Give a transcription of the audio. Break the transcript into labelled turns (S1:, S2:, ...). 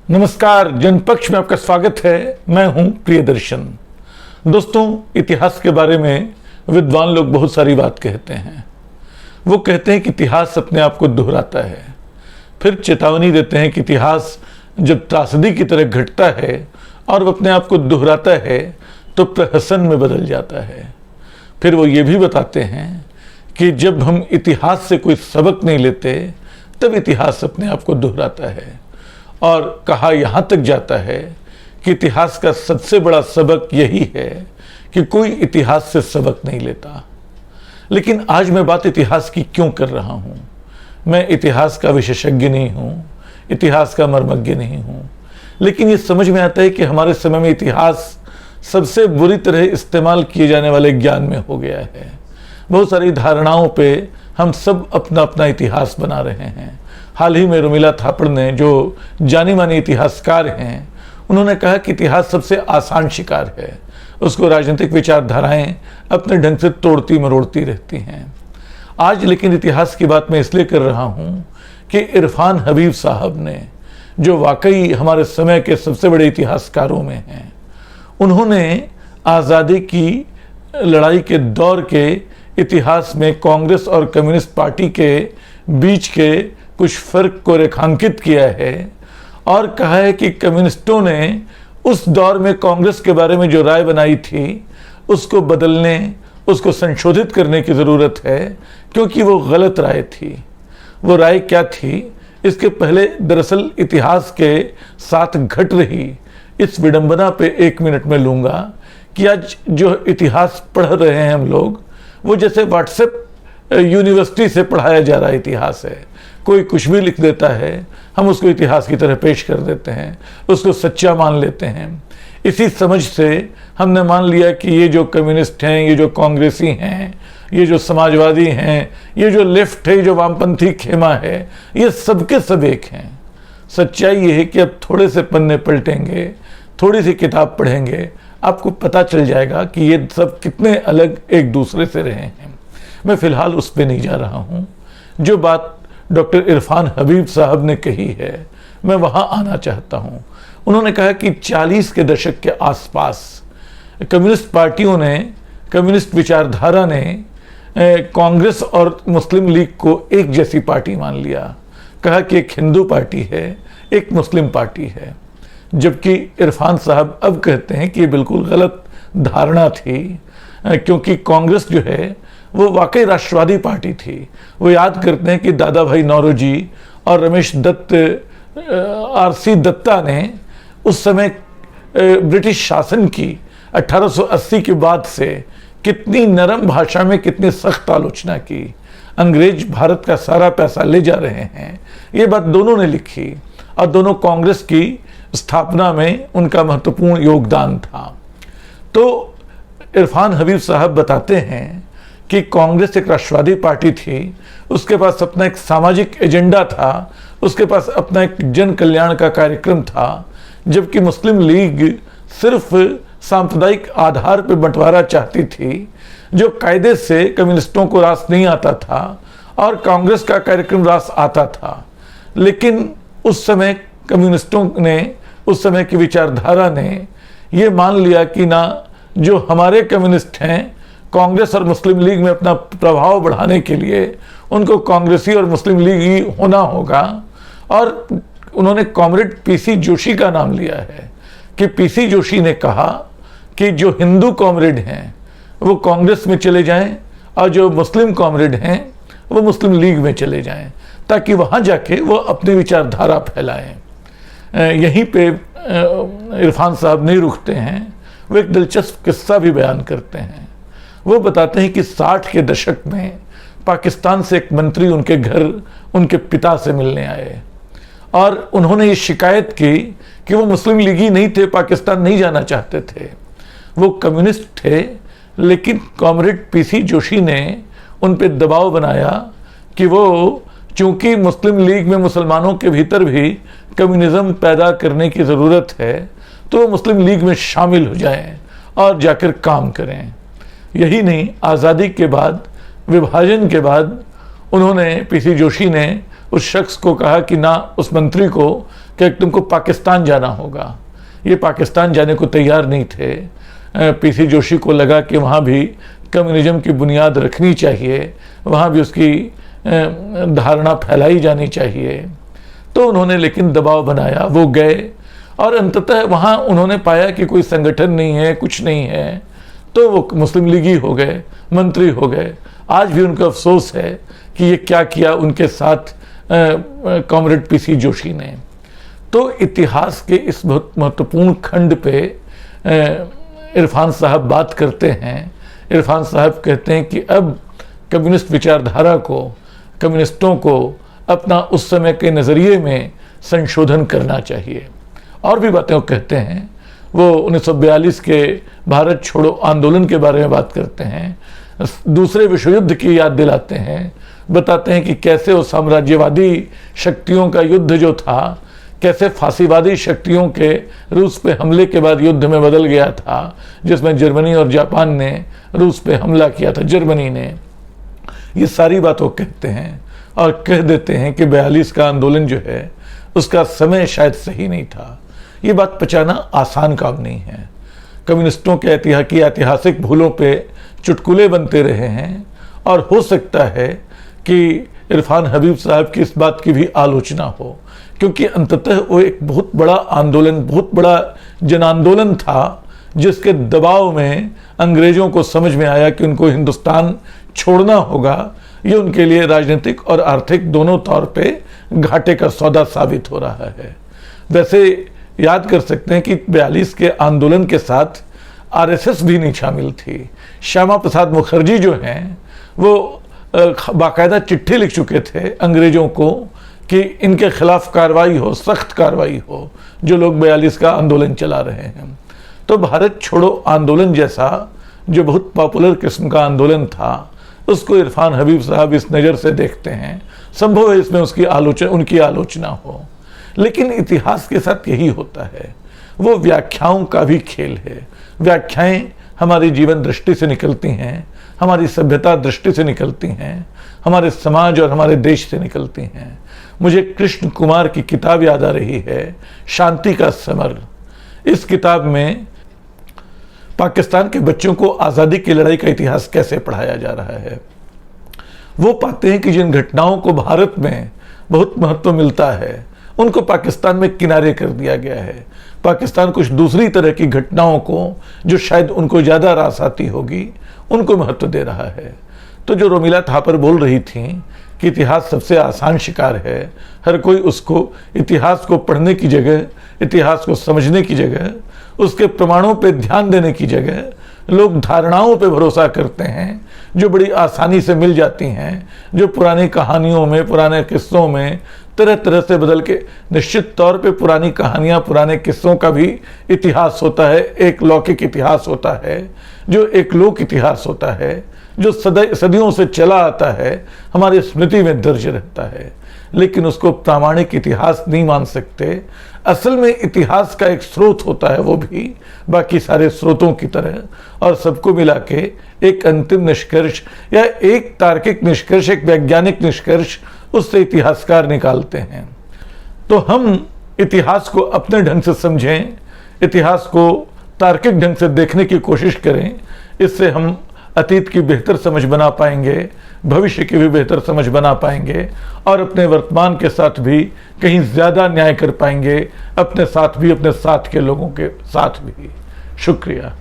S1: नमस्कार, जनपक्ष में आपका स्वागत है। मैं हूं प्रियदर्शन। दोस्तों, इतिहास के बारे में विद्वान लोग बहुत सारी बात कहते हैं। वो कहते हैं कि इतिहास अपने आप को दोहराता है, फिर चेतावनी देते हैं कि इतिहास जब त्रासदी की तरह घटता है और वो अपने आप को दोहराता है तो प्रहसन में बदल जाता है। फिर वो ये भी बताते हैं कि जब हम इतिहास से कोई सबक नहीं लेते तब इतिहास अपने आप को दोहराता है। और कहा यहाँ तक जाता है कि इतिहास का सबसे बड़ा सबक यही है कि कोई इतिहास से सबक नहीं लेता। लेकिन आज मैं बात इतिहास की क्यों कर रहा हूँ? मैं इतिहास का विशेषज्ञ नहीं हूँ, इतिहास का मर्मज्ञ नहीं हूँ, लेकिन ये समझ में आता है कि हमारे समय में इतिहास सबसे बुरी तरह इस्तेमाल किए जाने वाले ज्ञान में हो गया है। बहुत सारी धारणाओं पे हम सब अपना अपना इतिहास बना रहे हैं। हाल ही में रुमिला थापड़ ने, जो जानी मानी इतिहासकार हैं, उन्होंने कहा कि इतिहास सबसे आसान शिकार है, उसको राजनीतिक विचारधाराएं अपने ढंग से तोड़ती मरोड़ती रहती हैं। आज लेकिन इतिहास की बात मैं इसलिए कर रहा हूं कि इरफान हबीब साहब ने, जो वाकई हमारे समय के सबसे बड़े इतिहासकारों में हैं, उन्होंने आज़ादी की लड़ाई के दौर के इतिहास में कांग्रेस और कम्युनिस्ट पार्टी के बीच के कुछ फर्क को रेखांकित किया है और कहा है कि कम्युनिस्टों ने उस दौर में कांग्रेस के बारे में जो राय बनाई थी उसको बदलने, उसको संशोधित करने की ज़रूरत है, क्योंकि वो गलत राय थी। वो राय क्या थी, इसके पहले दरअसल इतिहास के साथ घट रही इस विडंबना पे 1 मिनट में लूँगा कि आज जो इतिहास पढ़ रहे हैं हम लोग, वो जैसे व्हाट्सएप यूनिवर्सिटी से पढ़ाया जा रहा इतिहास है। कोई कुछ भी लिख देता है, हम उसको इतिहास की तरह पेश कर देते हैं, उसको सच्चा मान लेते हैं। इसी समझ से हमने मान लिया कि ये जो कम्युनिस्ट हैं, ये जो कांग्रेसी हैं, ये जो समाजवादी हैं, ये जो लेफ्ट है, जो वामपंथी खेमा है, ये सबके सब एक हैं। सच्चाई ये है कि अब थोड़े से पन्ने पलटेंगे, थोड़ी सी किताब पढ़ेंगे, आपको पता चल जाएगा कि ये सब कितने अलग एक दूसरे से रहे हैं। मैं फिलहाल उस पर नहीं जा रहा हूँ। जो बात डॉक्टर इरफान हबीब साहब ने कही है, मैं वहाँ आना चाहता हूँ। उन्होंने कहा कि 40 के दशक के आसपास कम्युनिस्ट पार्टियों ने, कम्युनिस्ट विचारधारा ने कांग्रेस और मुस्लिम लीग को एक जैसी पार्टी मान लिया। कहा कि एक हिंदू पार्टी है, एक मुस्लिम पार्टी है। जबकि इरफान साहब अब कहते हैं कि ये बिल्कुल गलत धारणा थी, क्योंकि कांग्रेस जो है वो वाकई राष्ट्रवादी पार्टी थी। वो याद करते हैं कि दादा भाई नौरोजी और रमेश दत्त, आरसी दत्ता ने उस समय ब्रिटिश शासन की 1880 के बाद से कितनी नरम भाषा में, कितनी सख्त आलोचना की। अंग्रेज भारत का सारा पैसा ले जा रहे हैं, ये बात दोनों ने लिखी और दोनों कांग्रेस की स्थापना में उनका महत्वपूर्ण योगदान था। तो इरफान हबीब साहब बताते हैं कि कांग्रेस एक राष्ट्रवादी पार्टी थी, उसके पास अपना एक सामाजिक एजेंडा था, उसके पास अपना एक जन कल्याण का कार्यक्रम था, जबकि मुस्लिम लीग सिर्फ सांप्रदायिक आधार पर बंटवारा चाहती थी, जो कायदे से कम्युनिस्टों को रास नहीं आता था और कांग्रेस का कार्यक्रम रास आता था। लेकिन उस समय कम्युनिस्टों ने, उस समय की विचारधारा ने ये मान लिया कि ना, जो हमारे कम्युनिस्ट हैं, कांग्रेस और मुस्लिम लीग में अपना प्रभाव बढ़ाने के लिए उनको कांग्रेसी और मुस्लिम लीग ही होना होगा। और उन्होंने कॉमरेड पीसी जोशी का नाम लिया है कि पीसी जोशी ने कहा कि जो हिंदू कॉमरेड हैं वो कांग्रेस में चले जाएं और जो मुस्लिम कॉमरेड हैं वो मुस्लिम लीग में चले जाएं, ताकि वहाँ जाके वो अपनी विचारधारा फैलाएं। यहीं पे इरफान साहब नहीं रुकते हैं, वो एक दिलचस्प किस्सा भी बयान करते हैं। वो बताते हैं कि 60 के दशक में पाकिस्तान से एक मंत्री उनके घर उनके पिता से मिलने आए और उन्होंने ये शिकायत की कि वो मुस्लिम लीगी नहीं थे, पाकिस्तान नहीं जाना चाहते थे, वो कम्युनिस्ट थे। लेकिन कॉमरेड पीसी जोशी ने उन पर दबाव बनाया कि वो, चूंकि मुस्लिम लीग में मुसलमानों के भीतर भी कम्युनिज्म पैदा करने की ज़रूरत है, तो वो मुस्लिम लीग में शामिल हो जाएं और जाकर काम करें। यही नहीं, आज़ादी के बाद, विभाजन के बाद, उन्होंने, पीसी जोशी ने उस शख्स को कहा कि ना, उस मंत्री को, कि तुमको पाकिस्तान जाना होगा। ये पाकिस्तान जाने को तैयार नहीं थे। पीसी जोशी को लगा कि वहाँ भी कम्युनिज्म की बुनियाद रखनी चाहिए, वहाँ भी उसकी धारणा फैलाई जानी चाहिए। तो उन्होंने लेकिन दबाव बनाया, वो गए और अंततः वहाँ उन्होंने पाया कि कोई संगठन नहीं है, कुछ नहीं है, तो वो मुस्लिम लीगी हो गए, मंत्री हो गए। आज भी उनको अफसोस है कि ये क्या किया उनके साथ कॉमरेड पीसी जोशी ने। तो इतिहास के इस बहुत महत्वपूर्ण खंड पे इरफान साहब बात करते हैं। इरफान साहब कहते हैं कि अब कम्युनिस्ट विचारधारा को, कम्युनिस्टों को अपना उस समय के नज़रिए में संशोधन करना चाहिए। और भी बातें वो कहते हैं। वो 1942 के भारत छोड़ो आंदोलन के बारे में बात करते हैं, दूसरे विश्व युद्ध की याद दिलाते हैं, बताते हैं कि कैसे वो साम्राज्यवादी शक्तियों का युद्ध जो था, कैसे फांसीवादी शक्तियों के रूस पे हमले के बाद युद्ध में बदल गया था, जिसमें जर्मनी और जापान ने रूस पे हमला किया था, जर्मनी ने। ये सारी बात वो कहते हैं और कह देते हैं कि 42 का आंदोलन जो है उसका समय शायद सही नहीं था। ये बात पचाना आसान काम नहीं है। कम्युनिस्टों के ऐतिहासिक भूलों पे चुटकुले बनते रहे हैं और हो सकता है कि इरफान हबीब साहब की इस बात की भी आलोचना हो, क्योंकि अंततः वो एक बहुत बड़ा आंदोलन, बहुत बड़ा जन आंदोलन था, जिसके दबाव में अंग्रेजों को समझ में आया कि उनको हिंदुस्तान छोड़ना होगा। ये उनके लिए राजनीतिक और आर्थिक दोनों तौर पे घाटे का सौदा साबित हो रहा है। वैसे याद कर सकते हैं कि 42 के आंदोलन के साथ आरएसएस भी नहीं शामिल थी। श्यामा प्रसाद मुखर्जी जो हैं वो बाकायदा चिट्ठी लिख चुके थे अंग्रेजों को कि इनके खिलाफ कार्रवाई हो, सख्त कार्रवाई हो, जो लोग 42 का आंदोलन चला रहे हैं। तो भारत छोड़ो आंदोलन जैसा जो बहुत पॉपुलर किस्म का आंदोलन था, उसको इरफान हबीब साहब इस नज़र से देखते हैं। संभव है इसमें उनकी आलोचना हो, लेकिन इतिहास के साथ यही होता है, वो व्याख्याओं का भी खेल है। व्याख्याएं हमारी जीवन दृष्टि से निकलती हैं, हमारी सभ्यता दृष्टि से निकलती हैं, हमारे समाज और हमारे देश से निकलती हैं। मुझे कृष्ण कुमार की किताब याद आ रही है, शांति का समर। इस किताब में पाकिस्तान के बच्चों को आज़ादी की लड़ाई का इतिहास कैसे पढ़ाया जा रहा है। वो पाते हैं कि जिन घटनाओं को भारत में बहुत महत्व मिलता है, उनको पाकिस्तान में किनारे कर दिया गया है। पाकिस्तान कुछ दूसरी तरह की घटनाओं को, जो शायद उनको ज़्यादा रास आती होगी, उनको महत्व दे रहा है। तो जो रोमिला थापर बोल रही थी कि इतिहास सबसे आसान शिकार है, हर कोई उसको इतिहास को पढ़ने की जगह, इतिहास को समझने की जगह, उसके प्रमाणों पे ध्यान देने की जगह लोग धारणाओं पे भरोसा करते हैं, जो बड़ी आसानी से मिल जाती हैं, जो पुरानी कहानियों में, पुराने किस्सों में तरह तरह से बदल के। निश्चित तौर पे पुरानी कहानियाँ, पुराने किस्सों का भी इतिहास होता है, एक लौकिक इतिहास होता है, जो एक लोक इतिहास होता है, जो सदियों से चला आता है, हमारी स्मृति में दर्ज रहता है, लेकिन उसको प्रामाणिक इतिहास नहीं मान सकते। असल में इतिहास का एक स्रोत होता है, वो भी बाकी सारे स्रोतों की तरह, और सबको मिला के एक अंतिम निष्कर्ष या एक तार्किक निष्कर्ष, एक वैज्ञानिक निष्कर्ष उससे इतिहासकार निकालते हैं। तो हम इतिहास को अपने ढंग से समझें, इतिहास को तार्किक ढंग से देखने की कोशिश करें। इससे हम अतीत की बेहतर समझ बना पाएंगे, भविष्य की भी बेहतर समझ बना पाएंगे, और अपने वर्तमान के साथ भी कहीं ज़्यादा न्याय कर पाएंगे, अपने साथ भी, अपने साथ के लोगों के साथ भी। शुक्रिया।